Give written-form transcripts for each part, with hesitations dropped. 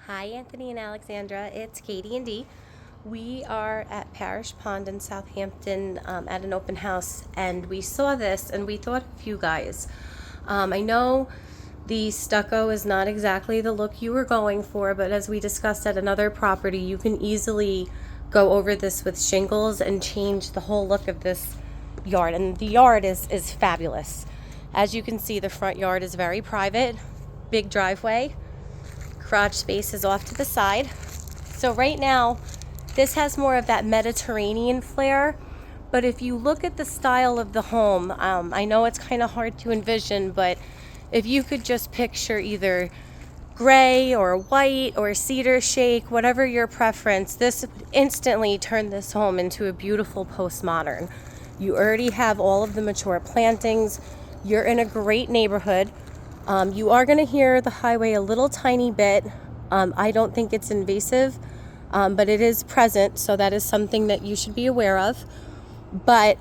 Hi, Anthony and Alexandra. It's Katie and Dee. We are at Parrish Pond in Southampton at an open house, and we saw this and we thought of you guys. I know the stucco is not exactly the look you were going for, but as we discussed at another property, you can easily go over this with shingles and change the whole look of this yard. And the yard is fabulous. As you can see, the front yard is very private, big driveway. Garage space is off to the side. So right now, this has more of that Mediterranean flair. But if you look at the style of the home, I know it's kind of hard to envision, but if you could just picture either gray or white or cedar shake, whatever your preference, this instantly turned this home into a beautiful postmodern. You already have all of the mature plantings. You're in a great neighborhood. You are going to hear the highway a little tiny bit. I don't think it's invasive, but it is present, so that is something that you should be aware of. But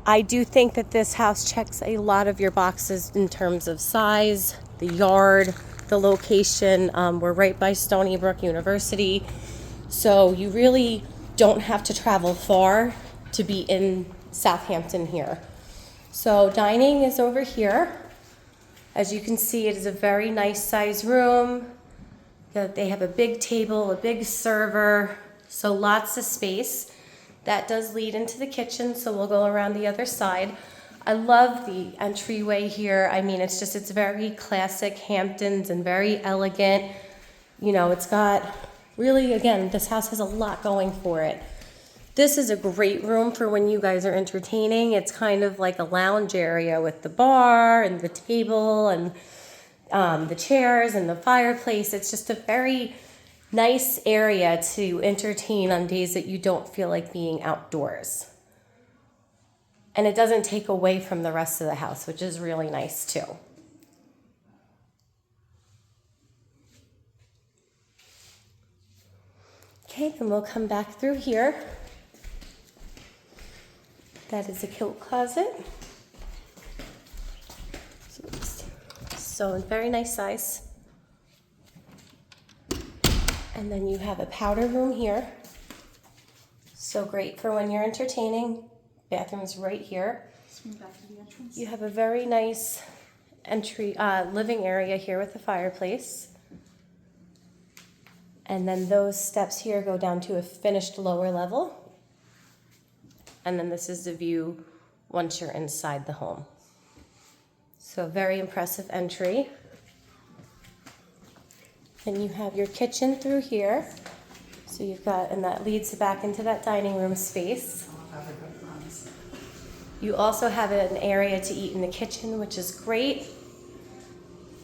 I do think that this house checks a lot of your boxes in terms of size, the yard, the location. We're right by Stony Brook University, so you really don't have to travel far to be in Southampton here. So dining is over here. As you can see, it is a very nice size room. They have a big table, a big server, so lots of space. That does lead into the kitchen, so we'll go around the other side. I love the entryway here. I mean, it's very classic Hamptons and very elegant. You know, it's got really, again, this house has a lot going for it. This is a great room for when you guys are entertaining. It's kind of like a lounge area with the bar and the table and the chairs and the fireplace. It's just a very nice area to entertain on days that you don't feel like being outdoors. And it doesn't take away from the rest of the house, which is really nice too. Okay, then we'll come back through here. That is a coat closet. So very nice size. And then you have a powder room here. So great for when you're entertaining. Bathroom's right here. You have a very nice living area here with a fireplace. And then those steps here go down to a finished lower level. And then this is the view once you're inside the home. So very impressive entry. Then you have your kitchen through here. So you've got, and that leads back into that dining room space. You also have an area to eat in the kitchen, which is great.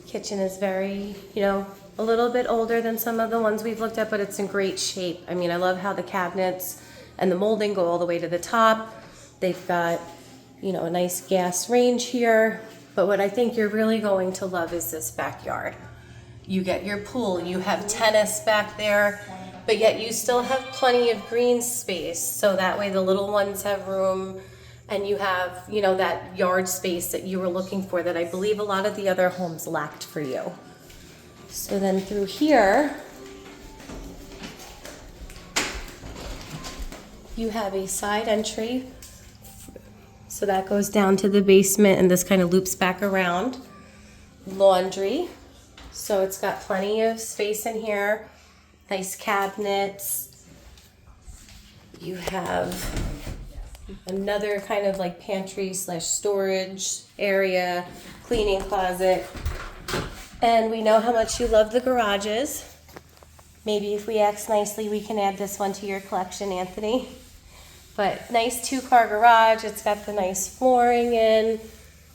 Kitchen is very, a little bit older than some of the ones we've looked at, but it's in great shape. I mean, I love how the cabinets and the molding go all the way to the top. They've got, a nice gas range here. But what I think you're really going to love is this backyard. You get your pool, you have tennis back there, but yet you still have plenty of green space. So that way the little ones have room and you have, that yard space that you were looking for that I believe a lot of the other homes lacked for you. So then through here, you have a side entry, so that goes down to the basement and this kind of loops back around. Laundry, so it's got plenty of space in here, nice cabinets. You have another kind of like pantry / storage area, cleaning closet. And we know how much you love the garages. Maybe if we ask nicely, we can add this one to your collection, Anthony. But nice 2-car garage. It's got the nice flooring in.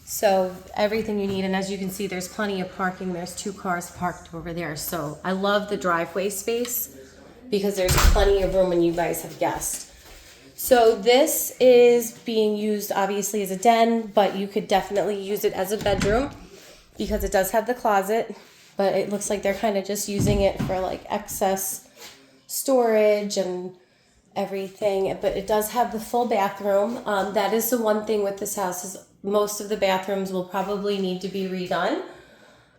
So everything you need. And as you can see, there's plenty of parking. There's 2 cars parked over there. So I love the driveway space because there's plenty of room when you guys have guests. So this is being used obviously as a den, but you could definitely use it as a bedroom because it does have the closet. But it looks like they're kind of just using it for like excess storage and everything. But it does have the full bathroom. That is the one thing with this house is most of the bathrooms will probably need to be redone.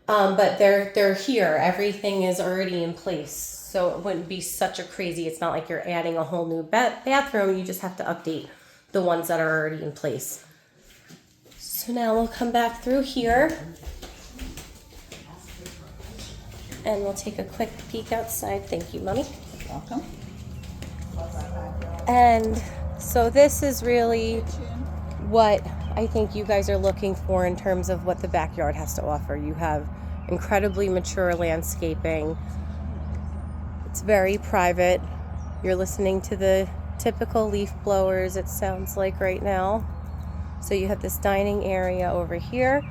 But they're here. Everything is already in place, so it wouldn't be such a crazy. It's not like you're adding a whole new bathroom. You just have to update the ones that are already in place. So now we'll come back through here, and we'll take a quick peek outside. Thank you, Mommy. Welcome. And so this is really what I think you guys are looking for in terms of what the backyard has to offer. You have incredibly mature landscaping. It's very private. You're listening to the typical leaf blowers, it sounds like right now. So you have this dining area over here.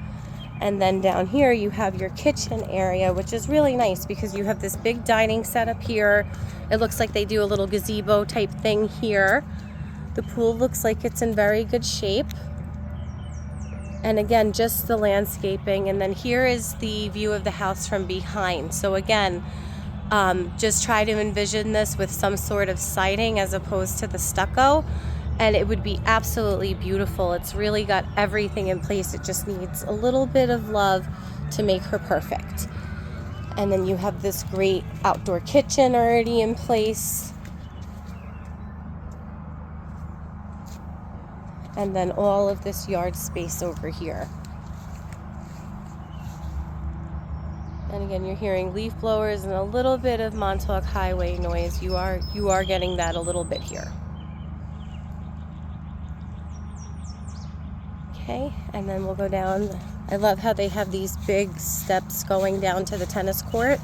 And then down here you have your kitchen area, which is really nice because you have this big dining set up here. It looks like they do a little gazebo type thing here. The pool looks like it's in very good shape. And again, just the landscaping. And then here is the view of the house from behind. So again, just try to envision this with some sort of siding as opposed to the stucco, and it would be absolutely beautiful. It's really got everything in place. It just needs a little bit of love to make her perfect. And then you have this great outdoor kitchen already in place. And then all of this yard space over here. And again, you're hearing leaf blowers and a little bit of Montauk Highway noise. You are getting that a little bit here. Okay, and then we'll go down. I love how they have these big steps going down to the tennis court.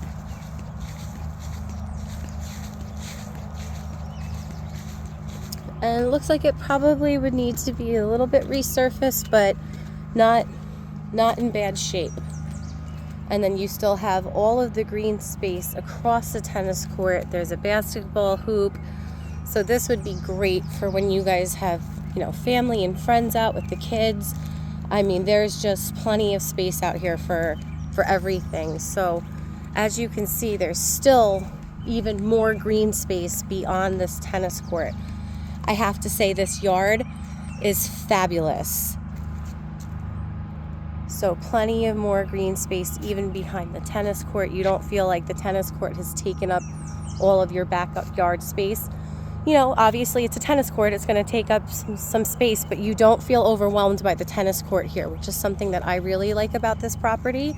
And it looks like it probably would need to be a little bit resurfaced, but not in bad shape. And then you still have all of the green space across the tennis court. There's a basketball hoop. So this would be great for when you guys have, family and friends out with the kids. I mean, there's just plenty of space out here for everything. So as you can see, there's still even more green space beyond this tennis court. I have to say this yard is fabulous. So plenty of more green space even behind the tennis court. You don't feel like the tennis court has taken up all of your backyard space. Obviously it's a tennis court. It's going to take up some space, but you don't feel overwhelmed by the tennis court here, which is something that I really like about this property.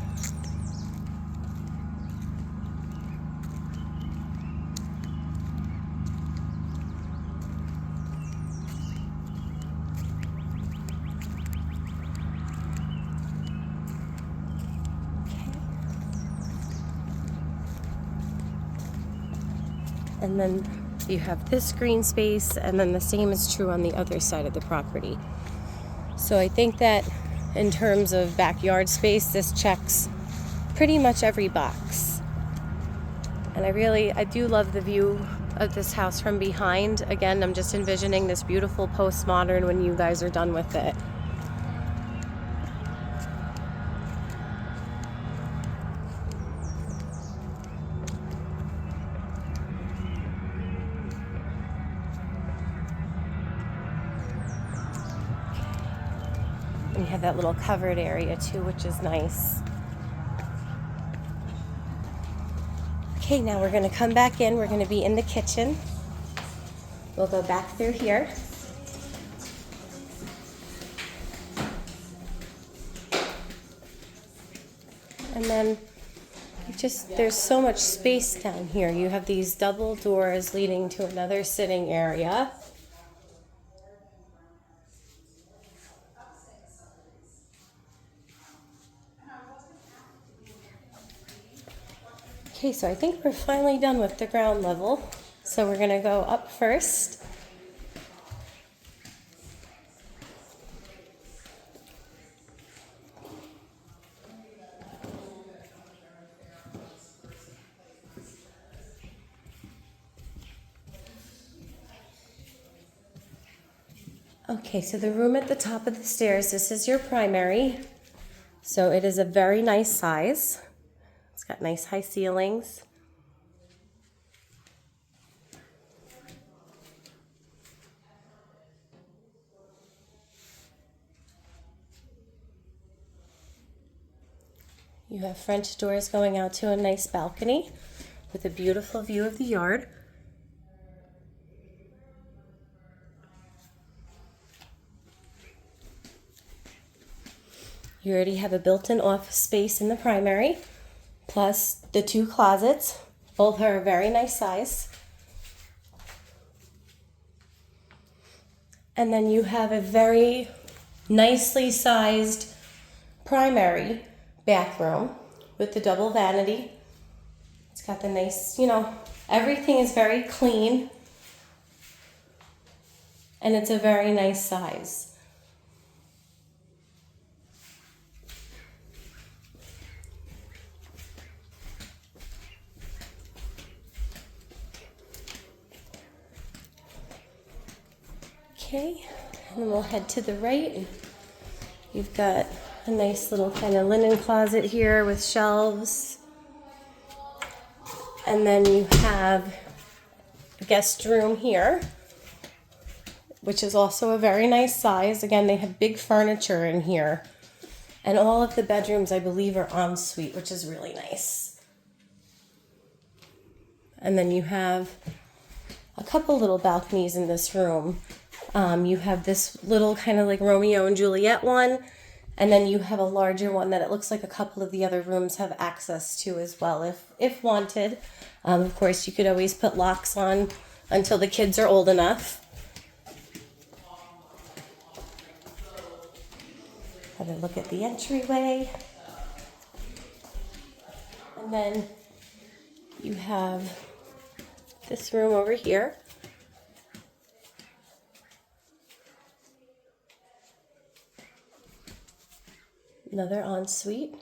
And then you have this green space, and then the same is true on the other side of the property. So I think that in terms of backyard space, this checks pretty much every box. And I do love the view of this house from behind. Again, I'm just envisioning this beautiful postmodern when you guys are done with it. And you have that little covered area too, which is nice. Okay, now we're going to come back in. We're going to be in the kitchen. We'll go back through here. And then there's so much space down here. You have these double doors leading to another sitting area. Okay, so I think we're finally done with the ground level. So we're gonna go up first. Okay, so the room at the top of the stairs, this is your primary. So it is a very nice size. It's got nice high ceilings. You have French doors going out to a nice balcony with a beautiful view of the yard. You already have a built-in office space in the primary, plus the 2 closets. Both are a very nice size. And then you have a very nicely sized primary bathroom with the double vanity. It's got the nice, everything is very clean. And it's a very nice size. Okay, and then we'll head to the right. You've got a nice little kind of linen closet here with shelves. And then you have a guest room here, which is also a very nice size. Again, they have big furniture in here. And all of the bedrooms, I believe, are en suite, which is really nice. And then you have a couple little balconies in this room. You have this little kind of like Romeo and Juliet one, and then you have a larger one that it looks like a couple of the other rooms have access to as well, if wanted. Of course, you could always put locks on until the kids are old enough. Have a look at the entryway. And then you have this room over here. Another ensuite.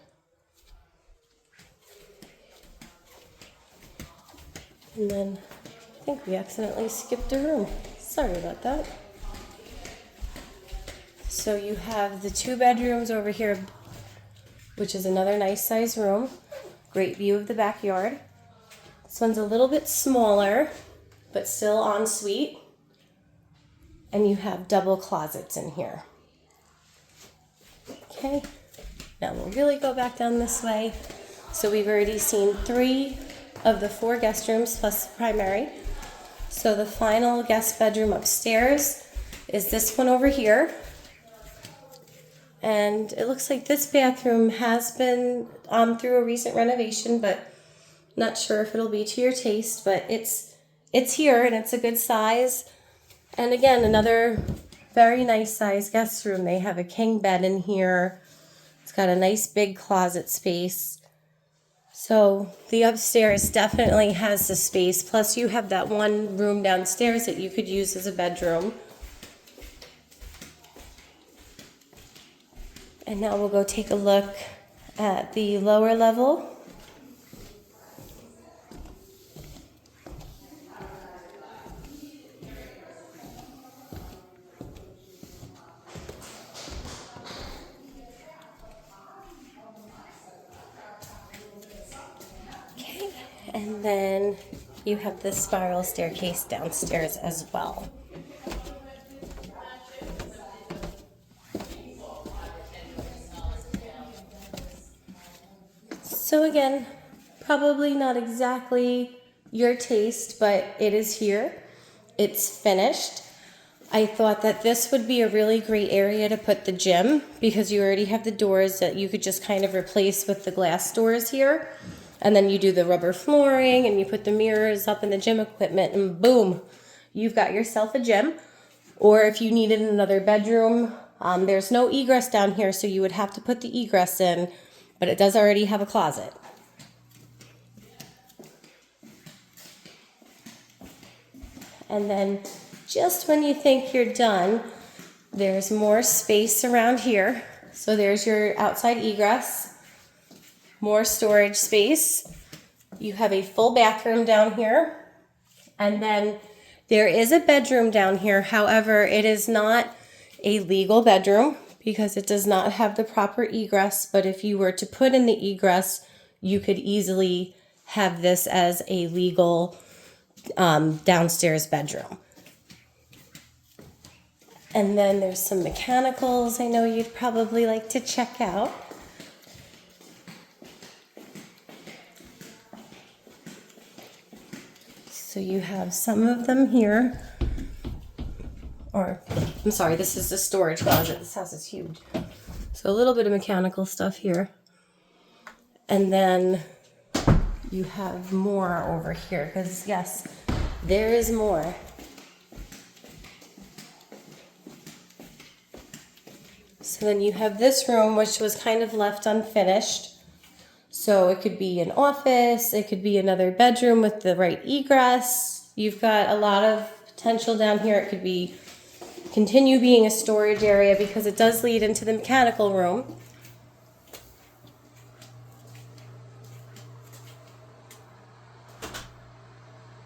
And then I think we accidentally skipped a room. Sorry about that. So you have the 2 bedrooms over here, which is another nice size room. Great view of the backyard. This one's a little bit smaller, but still en suite. And you have double closets in here. Okay. Now we'll really go back down this way. So we've already seen 3 of the 4 guest rooms plus the primary. So the final guest bedroom upstairs is this one over here. And it looks like this bathroom has been through a recent renovation, but not sure if it'll be to your taste, but it's here and it's a good size. And again, another very nice size guest room. They have a king bed in here. It's got a nice big closet space. So the upstairs definitely has the space. Plus you have that one room downstairs that you could use as a bedroom. And now we'll go take a look at the lower level. And then you have the spiral staircase downstairs as well. So again, probably not exactly your taste, but it is here. It's finished. I thought that this would be a really great area to put the gym because you already have the doors that you could just kind of replace with the glass doors here. And then you do the rubber flooring and you put the mirrors up in the gym equipment and boom, you've got yourself a gym. Or if you needed another bedroom, there's no egress down here, so you would have to put the egress in, but it does already have a closet. And then just when you think you're done, there's more space around here. So there's your outside egress. More storage space. You have a full bathroom down here. And then there is a bedroom down here. However, it is not a legal bedroom because it does not have the proper egress. But if you were to put in the egress, you could easily have this as a legal downstairs bedroom. And then there's some mechanicals I know you'd probably like to check out. So you have some of them here. Or, I'm sorry, this is the storage closet. This house is huge. So a little bit of mechanical stuff here. And then you have more over here, because yes, there is more. So then you have this room, which was kind of left unfinished. So it could be an office, it could be another bedroom with the right egress. You've got a lot of potential down here. It could be continue being a storage area because it does lead into the mechanical room.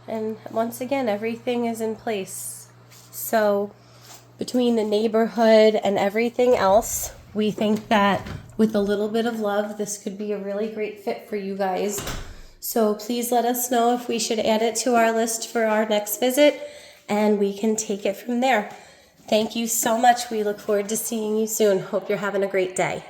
And once again, everything is in place. So between the neighborhood and everything else, we think that with a little bit of love, this could be a really great fit for you guys. So please let us know if we should add it to our list for our next visit, and we can take it from there. Thank you so much. We look forward to seeing you soon. Hope you're having a great day.